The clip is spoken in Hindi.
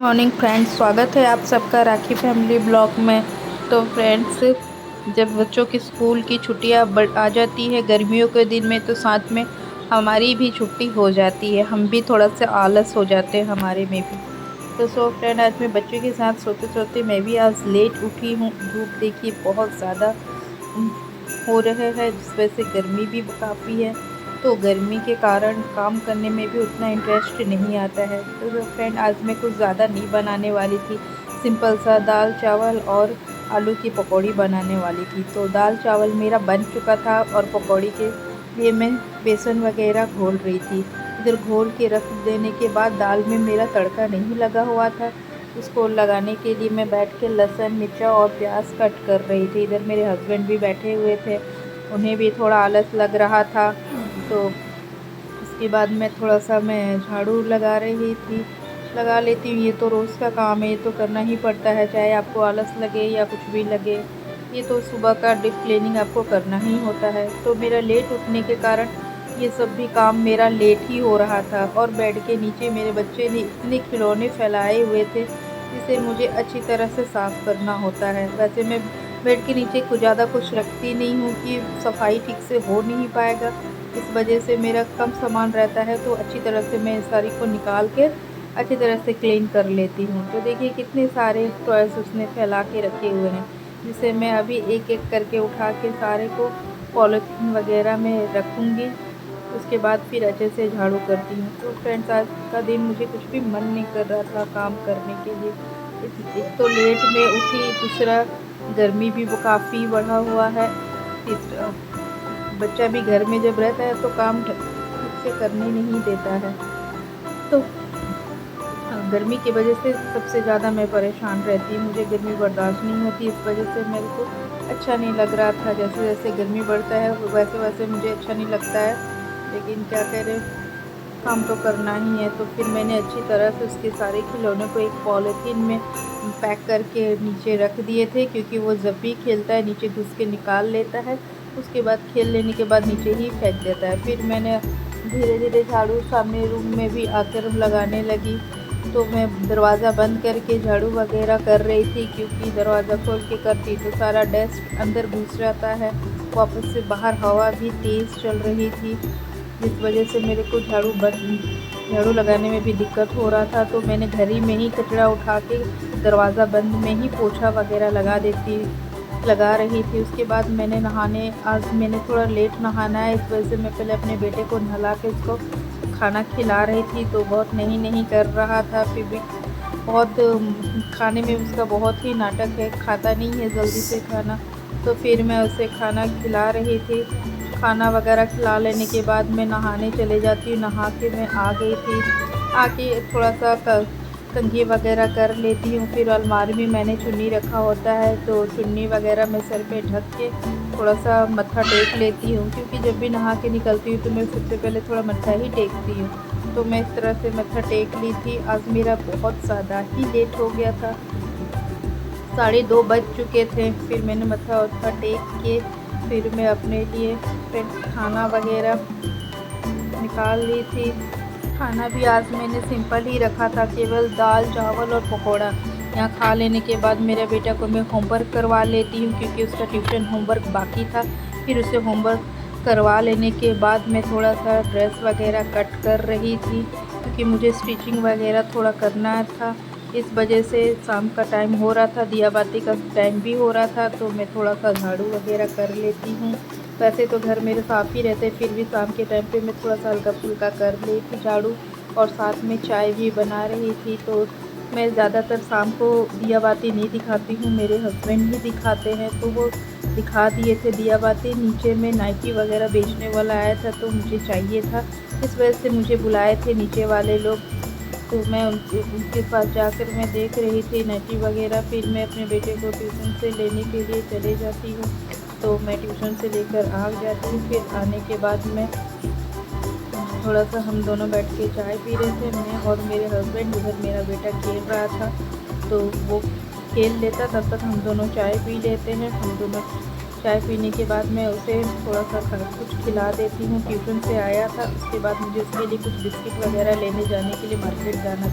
मॉर्निंग फ्रेंड्स, स्वागत है आप सबका राखी फैमिली ब्लॉग में। तो फ्रेंड्स, जब बच्चों की स्कूल की छुट्टियां आ जाती है गर्मियों के दिन में, तो साथ में हमारी भी छुट्टी हो जाती है। हम भी थोड़ा सा आलस हो जाते हैं हमारे में भी। तो फ्रेंड, आज मैं बच्चों के साथ सोते सोते मैं भी आज लेट उठी हूँ। धूप देखिए बहुत ज़्यादा हो रहे हैं, जिस वजह से गर्मी भी काफ़ी है। तो गर्मी के कारण काम करने में भी उतना इंटरेस्ट नहीं आता है। तो फ्रेंड, आज मैं कुछ ज़्यादा नहीं बनाने वाली थी। सिंपल सा दाल चावल और आलू की पकौड़ी बनाने वाली थी। तो दाल चावल मेरा बन चुका था और पकौड़ी के लिए मैं बेसन वगैरह घोल रही थी। इधर घोल के रख देने के बाद दाल में मेरा तड़का नहीं लगा हुआ था। उसको लगाने के लिए मैं बैठ के लहसुन मिर्चा और प्याज कट कर रही थी। इधर मेरे हस्बैंड भी बैठे हुए थे, उन्हें भी थोड़ा आलस लग रहा था। तो उसके बाद मैं थोड़ा सा मैं झाड़ू लगा रही थी। लगा लेती हूँ, ये तो रोज़ का काम है, ये तो करना ही पड़ता है, चाहे आपको आलस लगे या कुछ भी लगे। ये तो सुबह का डीप क्लीनिंग आपको करना ही होता है। तो मेरा लेट उठने के कारण ये सब भी काम मेरा लेट ही हो रहा था। और बेड के नीचे मेरे बच्चे ने इतने खिलौने फैलाए हुए थे, जिसे मुझे अच्छी तरह से साफ़ करना होता है। वैसे मैं बेड के नीचे कुछ ज़्यादा कुछ रखती नहीं हूँ कि सफाई ठीक से हो नहीं पाएगा। इस वजह से मेरा कम सामान रहता है, तो अच्छी तरह से मैं सारी को निकाल के अच्छी तरह से क्लीन कर लेती हूँ। तो देखिए कितने सारे टॉयस उसने फैला के रखे हुए हैं, जिसे मैं अभी एक एक करके उठा के सारे को पॉलीथीन वगैरह में रखूँगी। उसके बाद फिर अच्छे से झाड़ू करती हूँ। तो फ्रेंड्स, आज का दिन मुझे कुछ भी मन नहीं कर रहा था काम करने के लिए। एक तो लेट में उठी, दूसरा गर्मी भी वो काफ़ी बढ़ा हुआ है, तीसरा बच्चा भी घर में जब रहता है तो काम ठीक से करने नहीं देता है। तो गर्मी की वजह से सबसे ज़्यादा मैं परेशान रहती हूँ। मुझे गर्मी बर्दाश्त नहीं होती, इस वजह से मेरे को अच्छा नहीं लग रहा था। जैसे जैसे गर्मी बढ़ता है वैसे वैसे मुझे अच्छा नहीं लगता है, लेकिन क्या करें, काम तो करना ही है। तो फिर मैंने अच्छी तरह से उसके सारे खिलौनों को एक पॉलीथीन में पैक करके नीचे रख दिए थे, क्योंकि वो जब भी खेलता है नीचे घुस के निकाल लेता है। उसके बाद खेल लेने के बाद नीचे ही फेंक देता है। फिर मैंने धीरे धीरे झाड़ू सामने रूम में भी आकर लगाने लगी। तो मैं दरवाज़ा बंद करके झाड़ू वगैरह कर रही थी, क्योंकि दरवाज़ा खोल के करती तो सारा डस्ट अंदर घुस जाता है। वापस से बाहर हवा भी तेज़ चल रही थी, जिस वजह से मेरे को झाड़ू लगाने में भी दिक्कत हो रहा था। तो मैंने घर ही में ही कचरा उठा के दरवाज़ा बंद में ही पोछा वगैरह लगा रही थी। उसके बाद आज मैंने थोड़ा लेट नहाना है, इस वजह से मैं पहले अपने बेटे को नहला के उसको खाना खिला रही थी। तो बहुत नहीं कर रहा था, फिर भी बहुत खाने में उसका बहुत ही नाटक है, खाता नहीं है जल्दी से खाना। तो फिर मैं उसे खाना खिला रही थी। खाना वगैरह खिला लेने के बाद मैं नहाने चले जाती हूँ। नहा के मैं आ गई थी, आके थोड़ा सा कंघी वगैरह कर लेती हूँ। फिर अलमारी में मैंने चुन्नी रखा होता है, तो चुन्नी वगैरह मैं सर पे ढक के थोड़ा सा मत्था टेक लेती हूँ, क्योंकि जब भी नहा के निकलती हूँ तो मैं सबसे पहले थोड़ा मत्था ही टेकती हूँ। तो मैं इस तरह से मत्था टेक ली थी। आज मेरा बहुत ज़्यादा ही लेट हो गया था, 2:30 बज चुके थे। फिर मैंने मत्था वत्था टेक के फिर मैं अपने लिए फिर खाना वगैरह निकाल ली थी। खाना भी आज मैंने सिंपल ही रखा था, केवल दाल चावल और पकौड़ा। यहाँ खा लेने के बाद मेरे बेटा को मैं होमवर्क करवा लेती हूँ, क्योंकि उसका ट्यूशन होमवर्क बाकी था। फिर उसे होमवर्क करवा लेने के बाद मैं थोड़ा सा ड्रेस वगैरह कट कर रही थी, क्योंकि मुझे स्टिचिंग वगैरह थोड़ा करना था। इस वजह से शाम का टाइम हो रहा था, दिया बाती का टाइम भी हो रहा था, तो मैं थोड़ा सा झाड़ू वगैरह कर लेती हूँ। वैसे तो घर मेरे साफ़ ही रहते, फिर भी शाम के टाइम पे मैं थोड़ा सा हल्का फुल्का कर ली थी झाड़ू। और साथ में चाय भी बना रही थी। तो मैं ज़्यादातर शाम को दिया बाती नहीं दिखाती हूँ, मेरे हस्बैंड ही दिखाते हैं। तो वो दिखा दिए थे दिया बाती। नीचे में नाइटी वगैरह बेचने वाला आया था, तो मुझे चाहिए था, इस वजह से मुझे बुलाए थे नीचे वाले लोग। तो मैं उनके पास जाकर मैं देख रही थी नाइटी वगैरह। फिर मैं अपने बेटे को ट्यूशन से लेने के लिए चले जाती हूँ। तो मैं ट्यूशन से लेकर आ जाती हूँ। फिर आने के बाद मैं थोड़ा सा हम दोनों बैठ के चाय पी रहे थे, मैं और मेरे हस्बैंड। उधर मेरा बेटा खेल रहा था, तो वो खेल लेता, तब तक हम दोनों चाय पी लेते हैं। हम दोनों चाय पीने के बाद मैं उसे थोड़ा सा कुछ खिला देती हूँ। ट्यूशन से आया था, उसके बाद मुझे उसके लिए कुछ बिस्किट वगैरह लेने जाने के लिए मार्केट जाना था।